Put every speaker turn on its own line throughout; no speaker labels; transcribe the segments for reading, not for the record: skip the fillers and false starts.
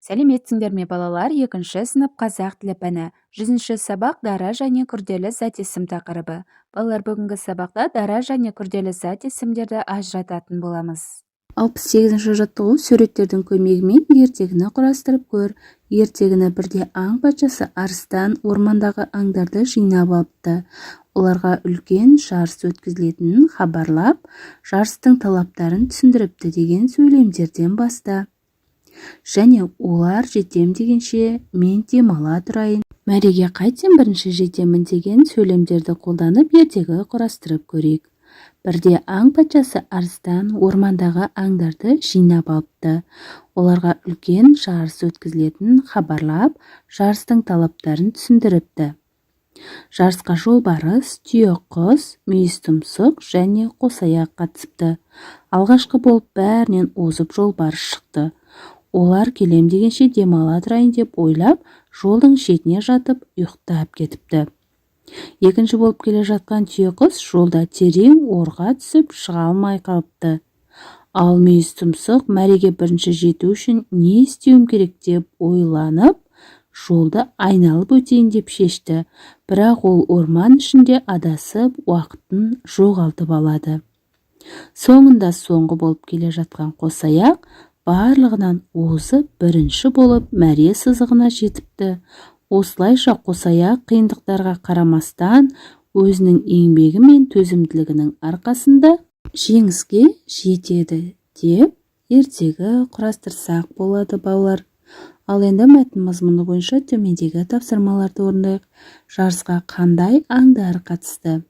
Сәлеметсіңдер ме балалар? Екінші сынып қазақ тілі пәні. 100-ші сабақ дара және күрделі зат есім тақырыбы. Балалар, бүгінгі сабақта дара және күрделі зат есімдерді ажырататын боламыз. 68-ші жаттығу: суреттердің көмегімен ертегіні құрастырып көр. Ертегіні бірде аң патшасы арыстан ормандағы аңдарды жинап алыпты. Оларға үлкен жарыс өткізілетінін хабарлап, жарыстың талаптарын түсіндіріпті деген сөйлемдерден баста. Және олар жетем дегенше мен демала тұрайын, мәреге қайтсем бірінші жетемін деген сөйлемдерді қолданып ертегі құрастырып көрейік. Бірде аң патшасы арыстан ормандағы аңдарды жинап алыпты. Оларға үлкен жарыс өткізілетінін хабарлап, жарыстың талаптарын түсіндіріпті. Жарысқа жолбарыс, түйеқұс, мүйіз тұмсық және қосаяқ қатысыпты. Алғашқы болып бәрінен озып жолбарыс шықты. Олар келем дегенше демала тұрайын деп ойлап, жолдың шетіне жатып ұйықтап кетіпті. Екінші болып келе жатқан түйеқұс жолда терең орға түсіп шыға алмай қалыпты. Ал мүйіз тұмсық мәреге бірінші жету үшін не істеуім керек деп ойланып, жолды айналып өтейін деп шешті. Бірақ ол орман ішінде адасып, уақытын жоғалтып алады. Соңында соңғы болып келе жатқан қосаяқ барлығынан озып бірінші болып мәре сызығына жетіпті. Осылайша қосаяқ қиындықтарға қарамастан өзінің еңбегі мен төзімділігінің арқасында жеңіске жетеді деп ертегі құрастырсақ болады балалар. Ал енді мәтін мазмұны бойынша төмендегі тапсырмаларды орындайық. Жарысқа қандай аңдар қатысты?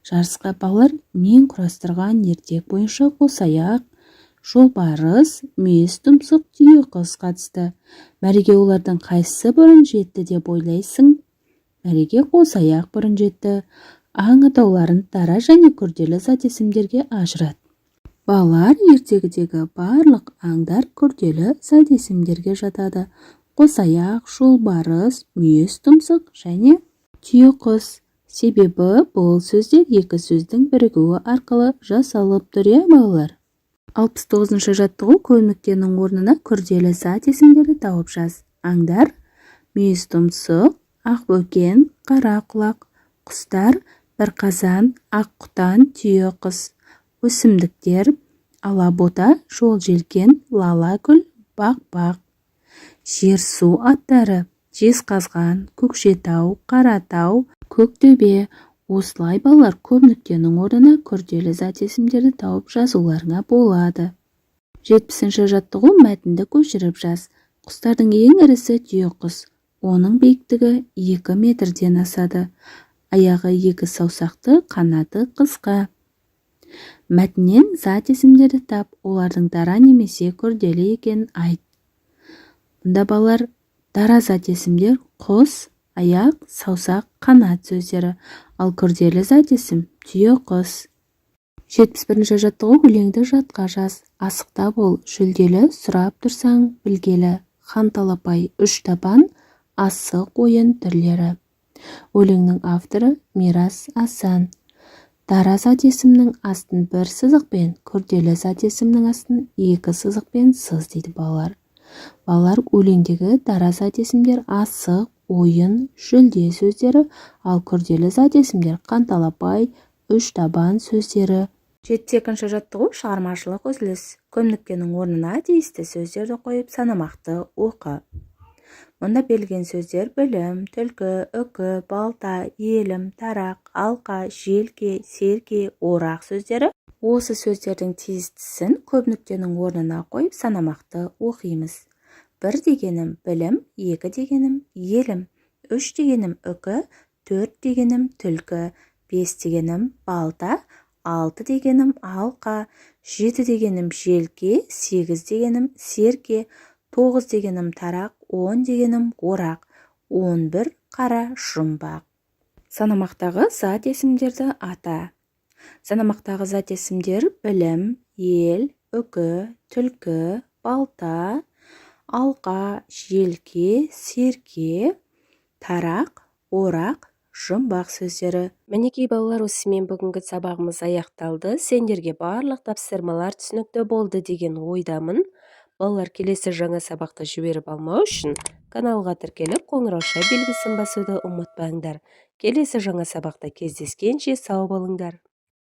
Жарысқа балалар мен құрастырған ертек бойынша қосаяқ, жолбарыс, мүйіз тұмсық, түйеқұс қатысты. Мәреге олардың қайсысы бұрын жетті деп ойлайсың? Мәреге қосаяқ бұрын жетті. Аң атауларын дара және күрделі зат есімдерге ажырат. Балалар, ертегідегі барлық аңдар күрделі зат есімдерге жатады. Қосаяқ, жолбарыс, мүйіз тұмсық және түйеқұс. Себебі бұл сөздер екі сөздің бірігуі арқылы жасалып тұр, балалар. 69-шы жаттығу: көмніктенің орнына күрделі зат есімдерді тауып жаз. Аңдар: мүйіз тұмсық, ақбөкен, қара құлақ. Құстар: бірқазан, аққұтан, түйеқұс. Өсімдіктер: алабота, жолжелкен, лалакүл, бақ-бақ. Жер-су аттары: жезқазған, көкшетау, қаратау, көктөбе. Осылай балалар, көмніктенің орнына күрделі зат есімдерді тауып жазуларыңа болады. 70-ші жаттығу: мәтінді көшіріп жаз. Құстардың ең ірісі түйеқұс. Оның биіктігі 2 метрден асады. Аяғы 2 саусақты, қанаты қысқа. Мәтіннен зат есімдерді тап, олардың дара немесе күрделі екенін айт. Мұнда балалар, дара зат есімдер құс, аяқ, саусақ, қанат сөздері, ал күрделі зат есім түйеқұс. 71-ші жаттығу: өлеңді жатқа жаз. Асықта бол, жүлделі, сұрап тұрсаң білгелі. Ханталапай, үш табан, асық ойын түрлері. Өлеңнің авторы Мирас Асан. Дара зат есімнің астын бір сызықпен, күрделі зат есімнің астын 2 сызықпен сыз дейді балалар. Балалар, өлеңдегі дара зат есімдер асық, ойын, жүлде сөздері, ал күрделі зат есімдер қанталапай, үш табан сөздері. 72-ші жаттығу: шығармашылық үзіліс. Көмніктенің орнына тиісті сөздерді қойып санамақты оқы. Мұнда берілген сөздер білім, түлкі, үкі, балта, елім, тарақ, алқа, желке, серке, орақ сөздері. Осы сөздердің тиістісін көмніктенің орнына қойып санамақты оқимыз. 1 дегенім білім, 2 дегенім елім, 3 дегенім үкі, 4 дегенім түлкі, 5 дегенім балта, 6 дегенім алқа, 7 дегенім желке, 8 дегенім серке, 9 дегенім тарақ, 10 дегенім орақ, 11 қара жұмбақ. Санамақтағы зат есімдерді ата. Санамақтағы зат есімдер білім, ел, үкі, түлкі, балта, алқа, желке, серке, тарақ, орақ, жұмбақ сөздері. Мінекей балалар, осымен бүгінгі сабағымыз аяқталды. Сендерге барлық тапсырмалар түсінікті болды деген ойдамын.
Балалар келесі жаңа сабақты жіберіп алмау үшін каналға тіркеліп қоңырауша белгісін басуды ұмытпаңдар. Келесі жаңа сабақта кездескенше сау болыңдар.